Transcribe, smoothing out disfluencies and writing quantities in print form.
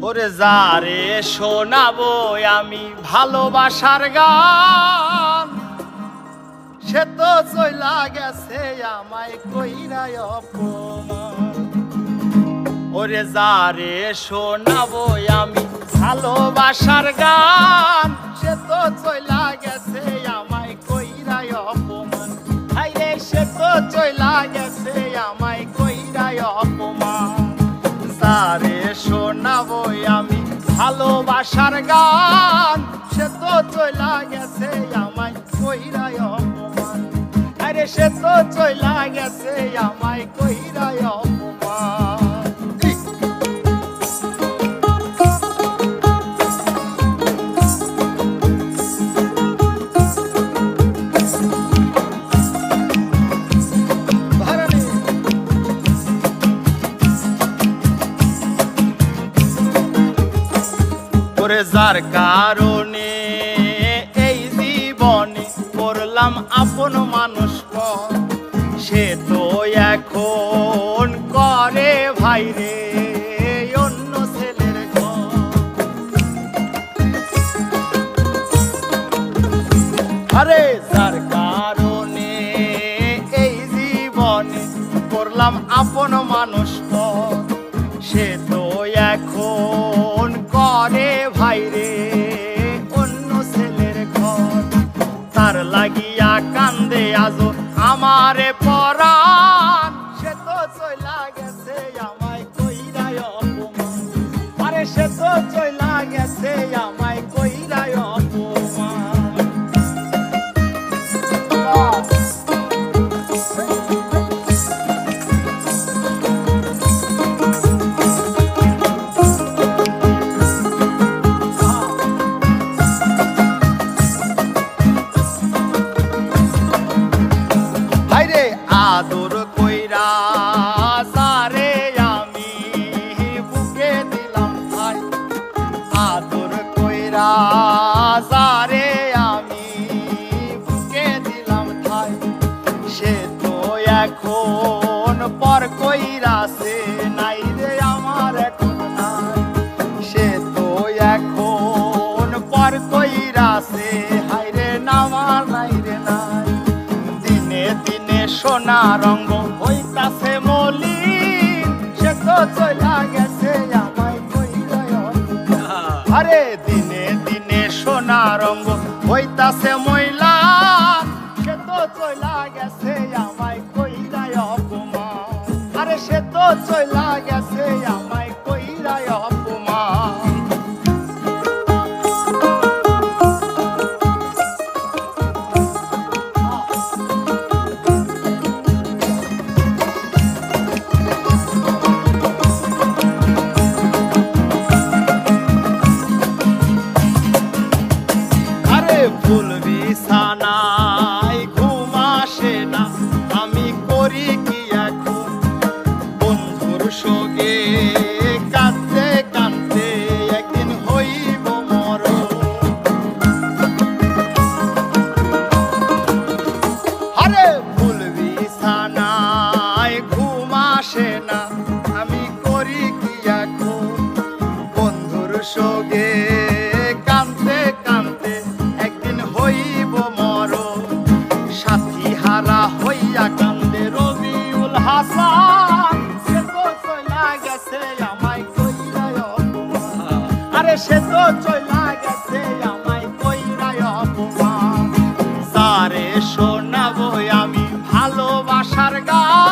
ওরে যারে শোনাবো আমি ভালোবাসার গান, সে তো চইলা গেছে আমায় কইরা অপমান। ওরে যারে শোনাবো আমি ভালোবাসার গান, সে তো চইলা গেছে আমায় কইরা অপমান। হাইরে সে তো চইলা গেছে আমায় কইরা অপমান। যারে শোনাবো আমি ভালোবাসার গান, সে তো চইলা গেছে আমায় কইরা অপমান। আরে সে তো চইলা গেছে আমায় কইরা অপমান। ওরে যার কারণে এই জীবনে করলাম আপন মানুষ পর, সে তো এখন করে ভাইরে অন্য ছেলের ঘর। আরে যার কারণে এই জীবনে করলাম আপন মানুষ পর, সে তো এখন করে ভাইরে অন্য ছেলের ঘর। তার লাগিয়া কান্দে আজো আমারে পরাণ, সে তো চইলা গেছে আমায় কইরা অপমান। আরে সে তো চইলা গেছে আমায় কইরা অপমান। আদর কইরা সারে আমি বুকে দিলাম ভাই, আদর কইরা সারে আমি বুকে দিলাম ভাই। সে তো এখন পর কইরাছে নাই রে আমার এখন নাই। সে তো এখন পর কইরাছে হাইরে নামার নাই রে নাই। দিনে দিনে সোনা রঙ্গ হইতাছে মলিন, সে তো চইলা গেছে আমায় কইরা অপমান। আরে দিনে দিনে সোনা রঙ্গ হইতাছে ময়লান, সে তো চইলা গেছে আমায় কইরা অপমান। আরে সে তো চইলা গেছে আমায় কইরা অপমান। ফুল বিছানায় ঘুম আসে না, আমি করি কি এখন বন্ধুর সঙ্গে কাঁদতে কাঁদতে একদিন হইব মরণ। আরে ফুল বিছানায় ঘুম আসে না, আমি করি কি এখন বন্ধুর সঙ্গে কাঁদতে কাঁদতে একদিন হইব মরণ। সাথী হারা হইয়া কান্দে রবিউল হাসান, সে তো চইলা গেছে আমায় কইরা অপমান। আরে সে তো চইলা গেছে আমায় কইরা অপমান। যারে শোনাবো আমি ভালোবাসার গান,